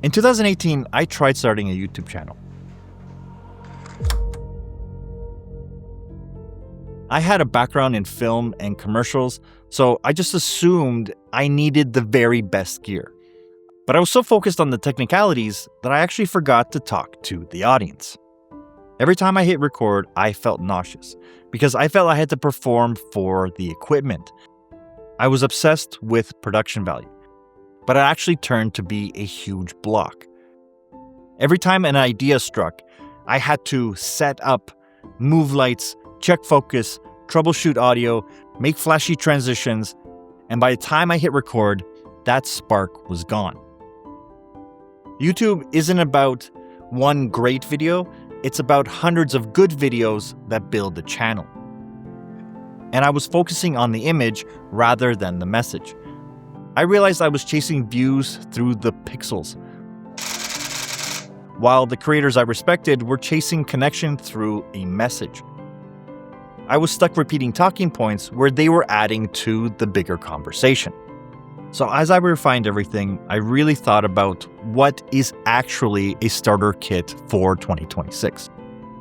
In 2018, I tried starting a YouTube channel. I had a background in film and commercials, so I just assumed I needed the very best gear. But I was so focused on the technicalities that I actually forgot to talk to the audience. Every time I hit record, I felt nauseous because I felt I had to perform for the equipment. I was obsessed with production value, but it actually turned to be a huge block. Every time an idea struck, I had to set up, move lights, check focus, troubleshoot audio, make flashy transitions, and by the time I hit record, that spark was gone. YouTube isn't about one great video, it's about hundreds of good videos that build the channel. And I was focusing on the image rather than the message. I realized I was chasing views through the pixels, while the creators I respected were chasing connection through a message. I was stuck repeating talking points where they were adding to the bigger conversation. So as I refined everything, I really thought about what is actually a starter kit for 2026.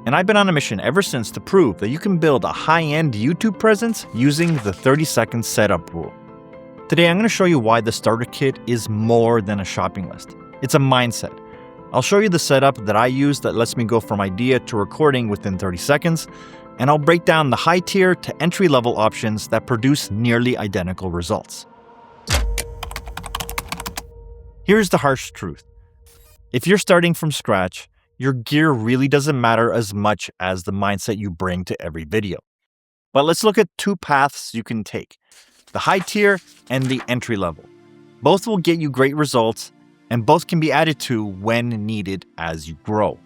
And I've been on a mission ever since to prove that you can build a high-end YouTube presence using the 30-second setup rule. Today, I'm going to show you why the starter kit is more than a shopping list. It's a mindset. I'll show you the setup that I use that lets me go from idea to recording within 30 seconds, and I'll break down the high-tier to entry-level options that produce nearly identical results. Here's the harsh truth. If you're starting from scratch, your gear really doesn't matter as much as the mindset you bring to every video. But let's look at two paths you can take, the high tier and the entry level. Both will get you great results, and both can be added to when needed as you grow.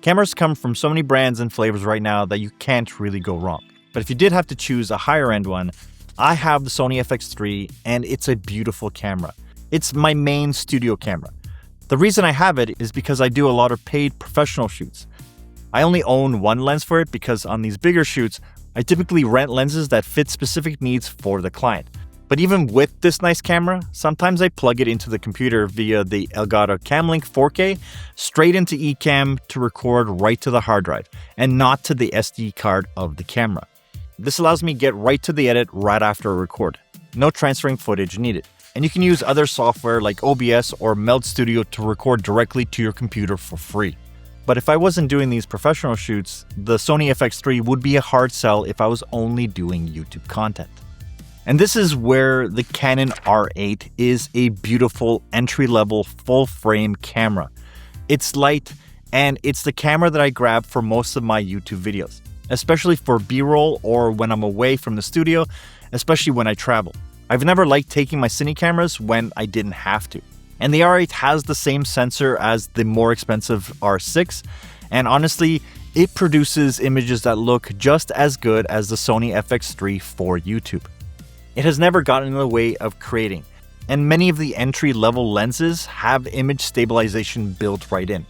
Cameras come from so many brands and flavors right now that you can't really go wrong. But if you did have to choose a higher end one, I have the Sony FX3, and it's a beautiful camera. It's my main studio camera. The reason I have it is because I do a lot of paid professional shoots. I only own one lens for it because on these bigger shoots, I typically rent lenses that fit specific needs for the client. But even with this nice camera, sometimes I plug it into the computer via the Elgato Camlink 4K straight into Ecamm to record right to the hard drive and not to the SD card of the camera. This allows me to get right to the edit right after a record. No transferring footage needed. And you can use other software like OBS or Meld Studio to record directly to your computer for free. But if I wasn't doing these professional shoots, the Sony FX3 would be a hard sell if I was only doing YouTube content. And this is where the Canon R8 is a beautiful entry-level full-frame camera. It's light, and it's the camera that I grab for most of my YouTube videos, especially for B-roll or when I'm away from the studio, especially when I travel. I've never liked taking my cine cameras when I didn't have to. And the R8 has the same sensor as the more expensive R6, and honestly, it produces images that look just as good as the Sony FX3 for YouTube. It has never gotten in the way of creating, and many of the entry-level lenses have image stabilization built right in.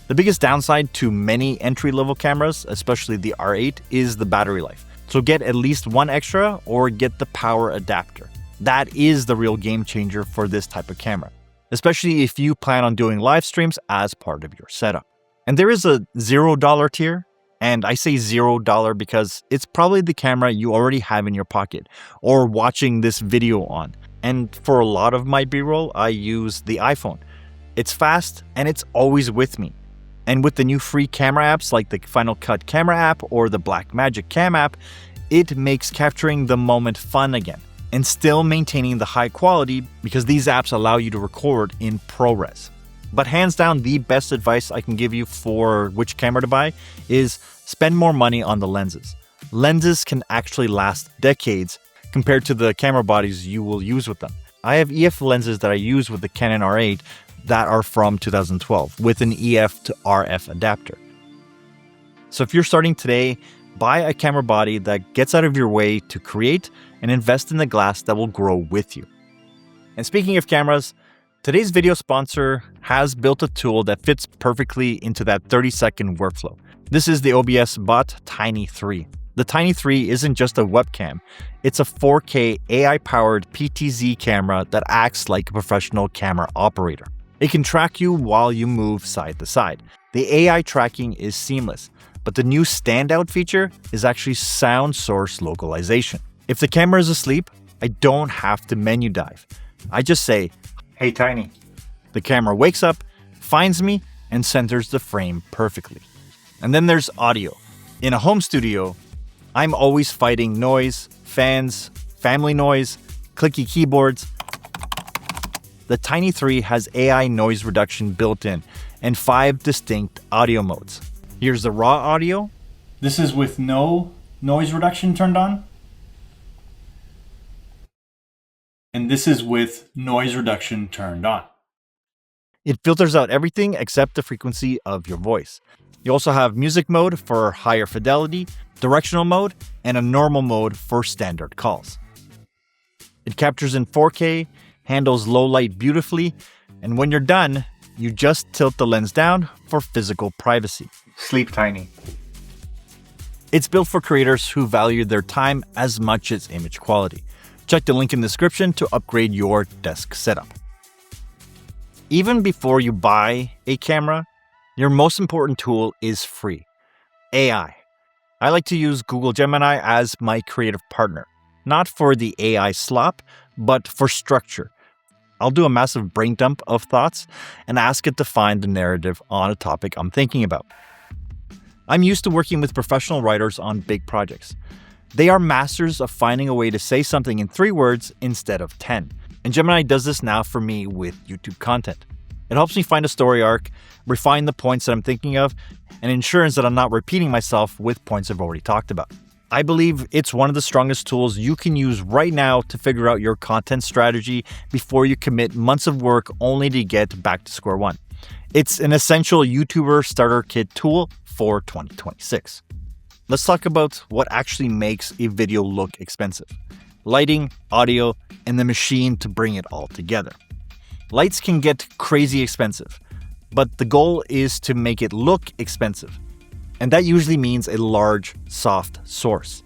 The biggest downside to many entry-level cameras, especially the R8, is the battery life. So get at least one extra or get the power adapter. That is the real game changer for this type of camera, especially if you plan on doing live streams as part of your setup. And there is a $0 tier, and I say $0 because it's probably the camera you already have in your pocket or watching this video on. And for a lot of my B-roll, I use the iPhone. It's fast and it's always with me. And with the new free camera apps like the Final Cut Camera app or the Blackmagic Cam app, it makes capturing the moment fun again and still maintaining the high quality because these apps allow you to record in ProRes. But hands down, the best advice I can give you for which camera to buy is spend more money on the lenses. Lenses can actually last decades compared to the camera bodies you will use with them. I have EF lenses that I use with the Canon R8 that are from 2012 with an EF to RF adapter. So if you're starting today, buy a camera body that gets out of your way to create and invest in the glass that will grow with you. And speaking of cameras, today's video sponsor has built a tool that fits perfectly into that 30-second workflow. This is the OBSBOT Tiny 3. The Tiny 3 isn't just a webcam, it's a 4K AI-powered PTZ camera that acts like a professional camera operator. It can track you while you move side to side. The AI tracking is seamless, but the new standout feature is actually sound source localization. If the camera is asleep, I don't have to menu dive. I just say, "Hey Tiny." The camera wakes up, finds me, and centers the frame perfectly. And then there's audio. In a home studio, I'm always fighting noise, fans, family noise, clicky keyboards. The Tiny 3 has AI noise reduction built in and 5 distinct audio modes. Here's the raw audio. This is with no noise reduction turned on. And this is with noise reduction turned on. It filters out everything except the frequency of your voice. You also have music mode for higher fidelity, directional mode, and a normal mode for standard calls. It captures in 4K, handles low light beautifully, and when you're done, you just tilt the lens down for physical privacy. Sleep Tiny. It's built for creators who value their time as much as image quality. Check the link in the description to upgrade your desk setup. Even before you buy a camera, your most important tool is free: AI. I like to use Google Gemini as my creative partner, not for the AI slop, but for structure. I'll do a massive brain dump of thoughts and ask it to find the narrative on a topic I'm thinking about. I'm used to working with professional writers on big projects. They are masters of finding a way to say something in 3 words instead of 10. And Gemini does this now for me with YouTube content. It helps me find a story arc, refine the points that I'm thinking of, and ensures that I'm not repeating myself with points I've already talked about. I believe it's one of the strongest tools you can use right now to figure out your content strategy before you commit months of work only to get back to square one. It's an essential YouTuber starter kit tool for 2026. Let's talk about what actually makes a video look expensive: lighting, audio, and the machine to bring it all together. Lights can get crazy expensive, but the goal is to make it look expensive. And that usually means a large, soft source.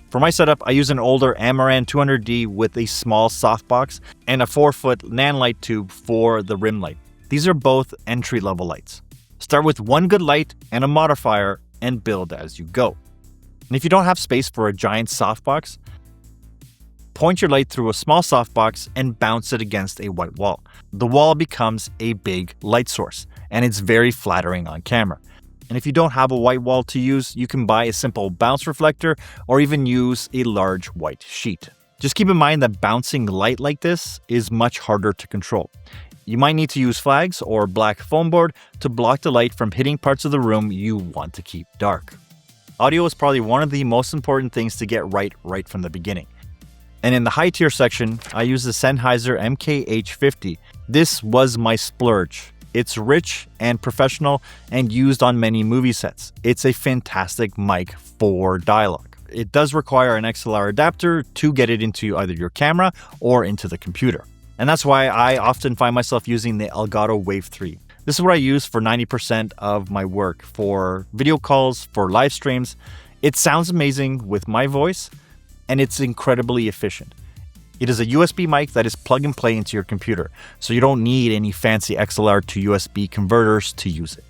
For my setup, I use an older Amaran 200D with a small softbox and a 4-foot nanlite tube for the rim light. These are both entry-level lights. Start with one good light and a modifier and build as you go. And if you don't have space for a giant softbox, point your light through a small softbox and bounce it against a white wall. The wall becomes a big light source, and it's very flattering on camera. And if you don't have a white wall to use, you can buy a simple bounce reflector or even use a large white sheet. Just keep in mind that bouncing light like this is much harder to control. You might need to use flags or black foam board to block the light from hitting parts of the room you want to keep dark. Audio is probably one of the most important things to get right from the beginning. And in the high tier section, I use the Sennheiser MKH50. This was my splurge. It's rich and professional and used on many movie sets. It's a fantastic mic for dialogue. It does require an XLR adapter to get it into either your camera or into the computer. And that's why I often find myself using the Elgato Wave 3. This is what I use for 90% of my work, for video calls, for live streams. It sounds amazing with my voice, and it's incredibly efficient. It is a USB mic that is plug and play into your computer, so you don't need any fancy XLR to USB converters to use it.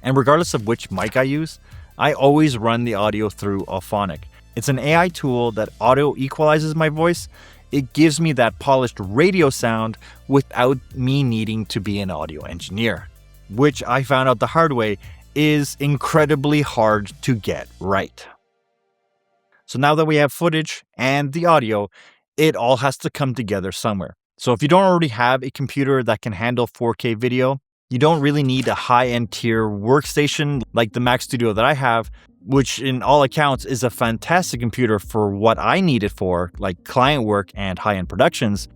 And regardless of which mic I use, I always run the audio through Auphonic. It's an AI tool that auto equalizes my voice. It gives me that polished radio sound without me needing to be an audio engineer, which I found out the hard way is incredibly hard to get right. So now that we have footage and the audio, it all has to come together somewhere. So if you don't already have a computer that can handle 4K video, you don't really need a high-end tier workstation like the Mac Studio that I have, which in all accounts is a fantastic computer for what I need it for, like client work and high-end productions.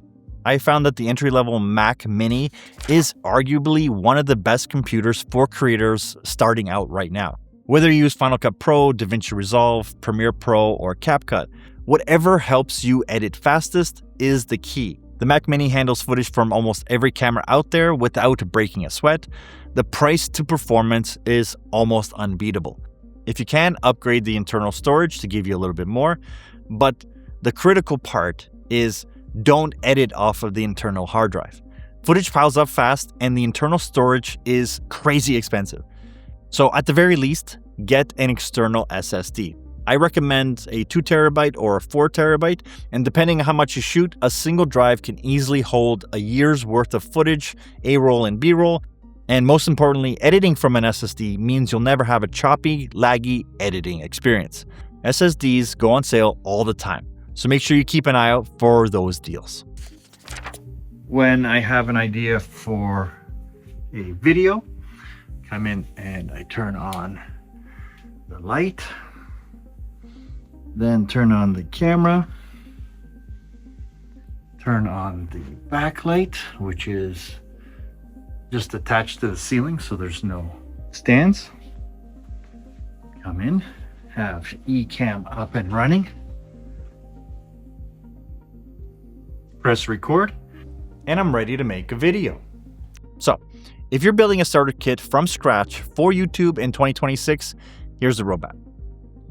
I found that the entry-level Mac Mini is arguably one of the best computers for creators starting out right now. Whether you use Final Cut Pro, DaVinci Resolve, Premiere Pro, or CapCut, whatever helps you edit fastest is the key. The Mac Mini handles footage from almost every camera out there without breaking a sweat. The price to performance is almost unbeatable. If you can, upgrade the internal storage to give you a little bit more, but the critical part is don't edit off of the internal hard drive. Footage piles up fast and the internal storage is crazy expensive. So at the very least, get an external SSD. I recommend a 2TB or a 4TB, and depending on how much you shoot, a single drive can easily hold a year's worth of footage, A-roll and B-roll, and most importantly, editing from an SSD means you'll never have a choppy, laggy editing experience. SSDs go on sale all the time, so make sure you keep an eye out for those deals. When I have an idea for a video, come in and I turn on the light, then turn on the camera, turn on the backlight, which is just attached to the ceiling so there's no stands. Come in, have eCam up and running, press record, and I'm ready to make a video. So, if you're building a starter kit from scratch for YouTube in 2026, here's the roadmap.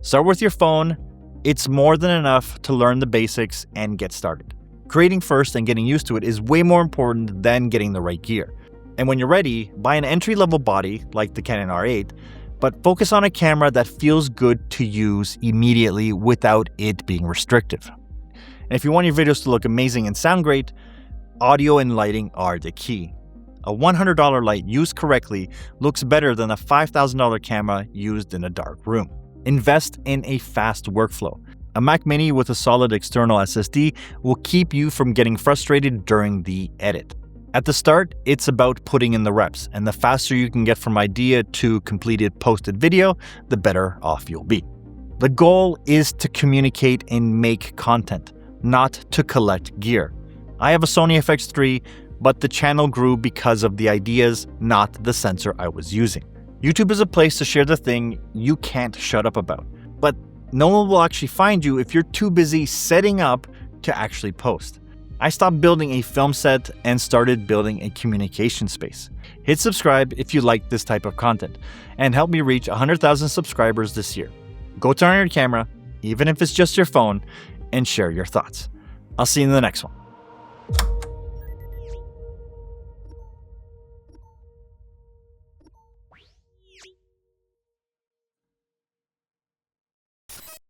Start with your phone. It's more than enough to learn the basics and get started. Creating first and getting used to it is way more important than getting the right gear. And when you're ready, buy an entry-level body like the Canon R8, but focus on a camera that feels good to use immediately without it being restrictive. And if you want your videos to look amazing and sound great, audio and lighting are the key. A $100 light used correctly looks better than a $5,000 camera used in a dark room. Invest in a fast workflow. A Mac Mini with a solid external SSD will keep you from getting frustrated during the edit. At the start, it's about putting in the reps, and the faster you can get from idea to completed posted video, the better off you'll be. The goal is to communicate and make content, not to collect gear. I have a Sony FX3, but the channel grew because of the ideas, not the sensor I was using. YouTube is a place to share the thing you can't shut up about, but no one will actually find you if you're too busy setting up to actually post. I stopped building a film set and started building a communication space. Hit subscribe if you like this type of content, and help me reach 100,000 subscribers this year. Go turn on your camera, even if it's just your phone, and share your thoughts. I'll see you in the next one.